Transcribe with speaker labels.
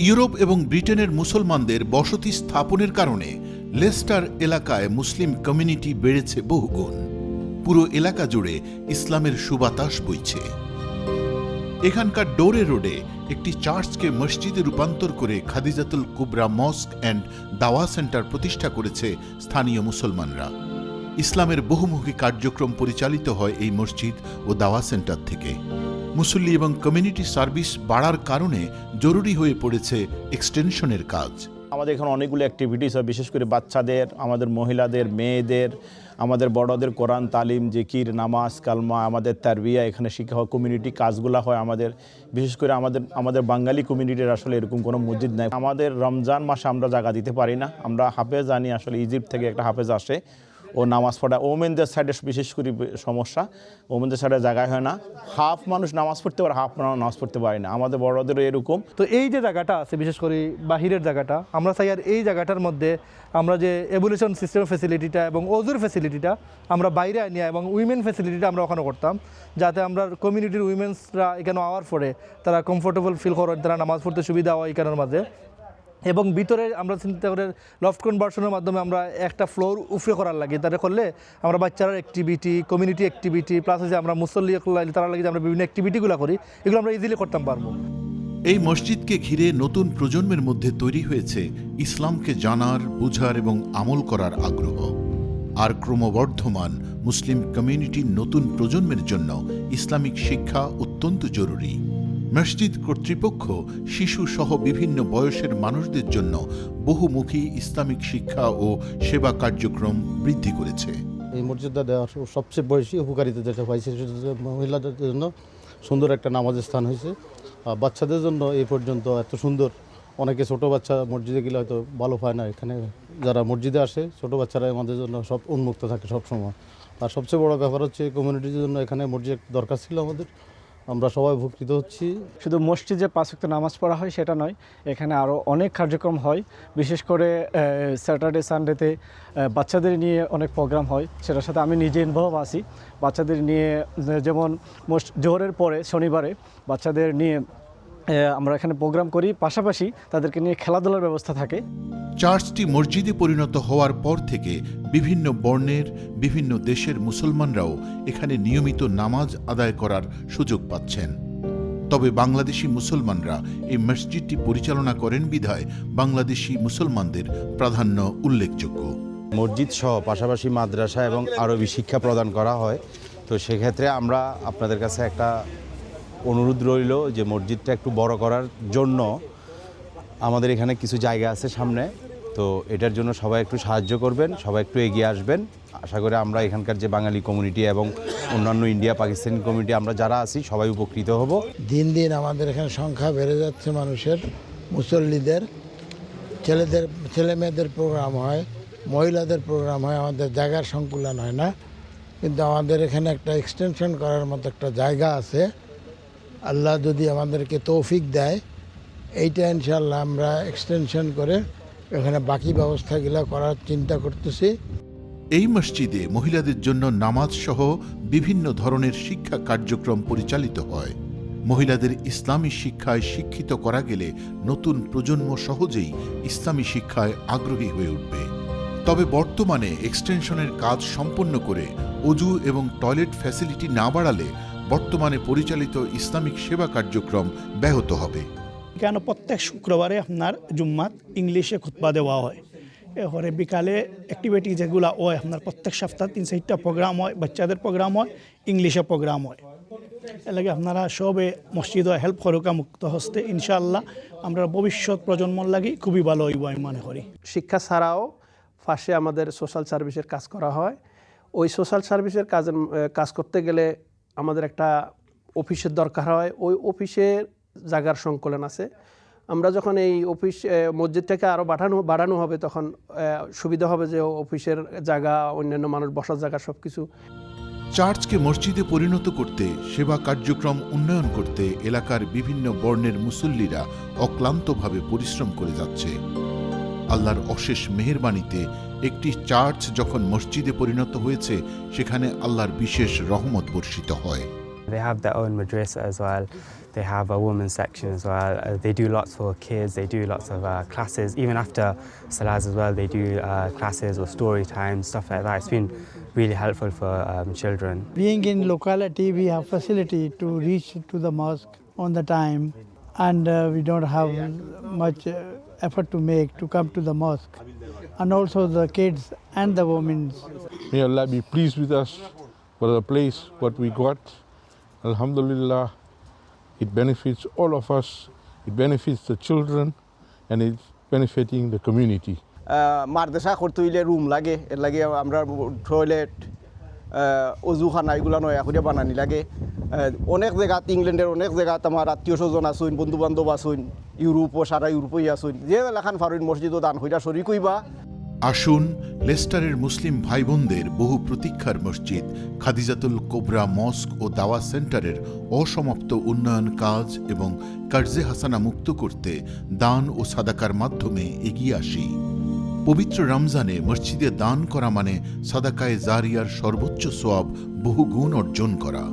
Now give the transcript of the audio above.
Speaker 1: Europe এবং ব্রিটেনের মুসলমানদের বসতি স্থাপনের কারণে লেস্টার এলাকায় মুসলিম কমিউনিটি বেড়েছে বহুগুণ। পুরো এলাকা জুড়ে ইসলামের সুবাতাস বইছে। এখানকার ডোরে রোডে একটি চার্চকে মসজিদে রূপান্তর করে খাদিজাতুল কুবরা মস্ক অ্যান্ড দাওয়া সেন্টার প্রতিষ্ঠা করেছে স্থানীয় মুসলমানরা। ইসলামের বহুমুখী কার্যক্রম পরিচালিত হয় এই মসজিদ ও দাওয়া সেন্টার থেকে। মুসল্লি এবং কমিউনিটি সার্ভিস বাড়ার কারণে জরুরি হয়ে পড়েছে এক্সটেনশনের কাজ।
Speaker 2: আমাদের এখানে অনেকগুলো অ্যাক্টিভিটিস হয়, বিশেষ করে বাচ্চাদের, আমাদের মহিলাদের, মেয়েদের, আমাদের বড়দের কোরআন তালিম, জিকির, নামাজ, কালমা, আমাদের তারবিয়া এখানে শিক্ষা হয়। কমিউনিটি কাজগুলো হয় আমাদের, বিশেষ করে আমাদের বাঙালি কমিউনিটির আসলে এরকম কোনো মসজিদ নাই। আমাদের রমজান মাসে আমরা জায়গা দিতে পারি না। আমরা হাফেজ আনি, আসলে ইজিপ্ট থেকে একটা হাফেজ আসে, ও নামাজ পড়া। ওমেনদের সাইডে বিশেষ করে সমস্যা, ওমেনদের সাইডে জায়গায় হয় না। হাফ মানুষ নামাজ পড়তে পারে, হাফ মানুষ নামাজ পড়তে পারে না। আমাদের বড়দেরও এরকম।
Speaker 3: তো এই যে জায়গাটা আছে, বিশেষ করে বাহিরের জায়গাটা, আমরা চাই আর এই জায়গাটার মধ্যে আমরা যে এভলিউশন সিস্টেম ফ্যাসিলিটিটা এবং ওজুর ফ্যাসিলিটিটা আমরা বাইরে আনিয়া এবং উইমেন ফ্যাসিলিটিটা আমরা ওখানে করতাম, যাতে আমরা কমিউনিটির উইমেন্সরা এখানে আওয়ার পরে তারা কমফোর্টেবল ফিল করেন, তারা নামাজ পড়তে সুবিধা হয় এখানের মাঝে। এবং ভিতরে আমরা চিন্তা করে লফট কনভার্সনের মাধ্যমে আমরা একটা ফ্লোর উফরে করার লাগে, তারা করলে আমরা বাচ্চারা অ্যাক্টিভিটি, কমিউনিটি অ্যাক্টিভিটি, প্লাস যে আমরা মুসল্লি তারা লাগে যে আমরা বিভিন্ন অ্যাক্টিভিটিগুলো করি, এগুলো আমরা ইজিলি করতাম পারবো।
Speaker 1: এই মসজিদকে ঘিরে নতুন প্রজন্মের মধ্যে তৈরি হয়েছে ইসলামকে জানার, বুঝার এবং আমল করার আগ্রহ। আর ক্রমবর্ধমান মুসলিম কমিউনিটির নতুন প্রজন্মের জন্য ইসলামিক শিক্ষা অত্যন্ত জরুরি। মসজিদ কর্তৃপক্ষ শিশু সহ বিভিন্ন বয়সের মানুষদের জন্য বহুমুখী ইসলামিক শিক্ষা ও সেবা কার্যক্রম বৃদ্ধি করেছে।
Speaker 4: এই মসজিদটা দেওয়ার সবচেয়ে বেশি উপকারিতা যেটা পাইছে সেটা মহিলাদের জন্য সুন্দর একটা নামাজের স্থান হয়েছে। বাচ্চাদের জন্য এই পর্যন্ত এত সুন্দর, অনেকে ছোট বাচ্চা মসজিদে গেলে হয়তো ভালো পায় না, এখানে যারা মসজিদে আসে ছোট বাচ্চারা আমাদের জন্য সব উন্মুক্ত থাকে সব সময়। আর সবচেয়ে বড় ব্যাপার হচ্ছে কমিউনিটির জন্য এখানে মসজিদ দরকার ছিল আমাদের, আমরা সবাই উপকৃত হচ্ছি।
Speaker 5: শুধু মসজিদে 5 ওয়াক্ত নামাজ পড়া হয় সেটা নয়, এখানে আরও অনেক কার্যক্রম হয়। বিশেষ করে স্যাটারডে সানডেতে বাচ্চাদের নিয়ে অনেক প্রোগ্রাম হয়, সেটার সাথে আমি নিজে ইনভলভ আছি। বাচ্চাদের নিয়ে যেমন জোহরের পরে শনিবারে বাচ্চাদের নিয়ে আমরা এখানে প্রোগ্রাম করি, পাশাপাশি তাদেরকে নিয়ে খেলাধুলার ব্যবস্থা থাকে।
Speaker 1: চার্চটি মসজিদে পরিণত হওয়ার পর থেকে বিভিন্ন বর্ণের, বিভিন্ন দেশের মুসলমানরাও এখানে নিয়মিত নামাজ আদায় করার সুযোগ পাচ্ছেন। তবে বাংলাদেশি মুসলমানরা এই মসজিদটি পরিচালনা করেন বিধায় বাংলাদেশি মুসলমানদের প্রাধান্য উল্লেখযোগ্য।
Speaker 6: মসজিদ সহ পাশাপাশি মাদ্রাসা এবং আরবি শিক্ষা প্রদান করা হয়। তো সেক্ষেত্রে আমরা আপনাদের কাছে একটা অনুরোধ রইল যে মসজিদটা একটু বড় করার জন্য আমাদের এখানে কিছু জায়গা আছে সামনে, তো এটার জন্য সবাই একটু সাহায্য করবেন, সবাই একটু এগিয়ে আসবেন। আশা করি আমরা এখানকার যে বাঙালি কমিউনিটি এবং অন্যান্য ইন্ডিয়া পাকিস্তানি কমিউনিটি আমরা যারা আছি সবাই উপকৃত হব।
Speaker 7: দিন দিন আমাদের এখানে সংখ্যা বেড়ে যাচ্ছে মানুষের, মুসল্লিদের, ছেলে মেয়েদের প্রোগ্রাম হয়, মহিলাদের প্রোগ্রাম হয়, আমাদের জায়গার সংকুলন হয় না। কিন্তু আমাদের এখানে একটা এক্সটেনশন করার মতো একটা জায়গা আছে। আল্লাহ যদি আমাদেরকে তৌফিক দেয়, এইটা ইনশাআল্লাহ আমরা এক্সটেনশন করে এখানে বাকি ব্যবস্থাগুলো করার চিন্তা করতেছি।
Speaker 1: এই মসজিদে মহিলাদের জন্য নামাজ সহ বিভিন্ন ধরনের শিক্ষা কার্যক্রম পরিচালিত হয়। মহিলাদের ইসলামী শিক্ষায় শিক্ষিত করা গেলে নতুন প্রজন্ম সহজেই ইসলামী শিক্ষায় আগ্রহী হয়ে উঠবে। তবে বর্তমানে এক্সটেনশনের কাজ সম্পন্ন করে অজু এবং টয়লেট ফ্যাসিলিটি না বাড়ালে বর্তমানে পরিচালিত ইসলামিক সেবা কার্যক্রম ব্যাহত হবে।
Speaker 8: কেন প্রত্যেক শুক্রবারে আপনার জুম্মাত ইংলিশে খুতবা দেওয়া হয়, এরপরে বিকালে অ্যাক্টিভিটি যেগুলো হয় আপনার প্রত্যেক সপ্তাহে 3-4টা প্রোগ্রাম হয়, বাচ্চাদের প্রোগ্রাম হয়, ইংলিশে প্রোগ্রাম হয়। এর লাগে আপনারা সবে মসজিদ হেল্প করুকা মুক্ত হস্তে, ইনশাআল্লাহ আমরা ভবিষ্যৎ প্রজন্মর লাগে খুবই ভালো হইব আমি মনে করি।
Speaker 9: শিক্ষা ছাড়াও পাশে আমাদের সোশ্যাল সার্ভিসের কাজ করা হয়। ওই সোশ্যাল সার্ভিসের কাজ করতে গেলে আমাদের একটা অফিসের দরকার হয়, ওই অফিসের জায়গার সংকলন আছে। আমরা যখন এই অফিস মসজিদটাকে আরও বাড়ানো হবে তখন সুবিধা হবে যে অফিসের জায়গা, অন্যান্য মানুষ বসার জায়গা সব কিছু।
Speaker 1: চার্চকে মসজিদে পরিণত করতে, সেবা কার্যক্রম উন্নয়ন করতে এলাকার বিভিন্ন বর্ণের মুসল্লিরা অক্লান্তভাবে পরিশ্রম করে যাচ্ছে। আল্লাহর অশেষ মেহেরবানিতে একটি চার্চ যখন মসজিদে পরিণত হয়েছে, সেখানে আল্লাহর বিশেষ রহমত বর্ষিত হয়।
Speaker 10: They have their own madrasa as well. They have a women's section as well. They do lots for kids. They do lots of classes. Even after Salahs as well, they do classes or story time, stuff like that. It's been really helpful for children.
Speaker 11: Being in locality, we have facility to reach to the mosque on the time, and we don't have much effort to make to come to the mosque. And also the kids and the women.
Speaker 12: May Allah be pleased with us for the place, what we got. Alhamdulillah, it benefits all of us, it benefits the children, and it's benefiting the community.
Speaker 13: মাদ্রাসা করতে হইলে room লাগে, এর লাগে আমরা toilet অজুখানা এগুলো নয় এখন বানানি লাগে। অনেক জায়গাত ইংল্যান্ডের অনেক জায়গাত আমার আত্মীয় স্বজন আসুন, বন্ধু বান্ধব আসুন, ইউরোপও সারা ইউরোপই আসুন, যে এলাকান ফারুন মসজিদও দান হইরা শরীক হইবা।
Speaker 1: আসুন লেস্টারের মুসলিম ভাই বোনদের বহু প্রতীক্ষার মসজিদ খাদিজাতুল কোবরা মস্ক ও দাওয়া সেন্টারের অসমাপ্ত উন্নয়ন কাজ এবং কার্জে হাসানা মুক্ত করতে দান ও সাদাকার মাধ্যমে এগিয়ে আসি। পবিত্র রমজানে মসজিদে দান করা মানে সাদাকায়ে জারিয়ার সর্বোচ্চ সোয়াব বহুগুণ অর্জন করা।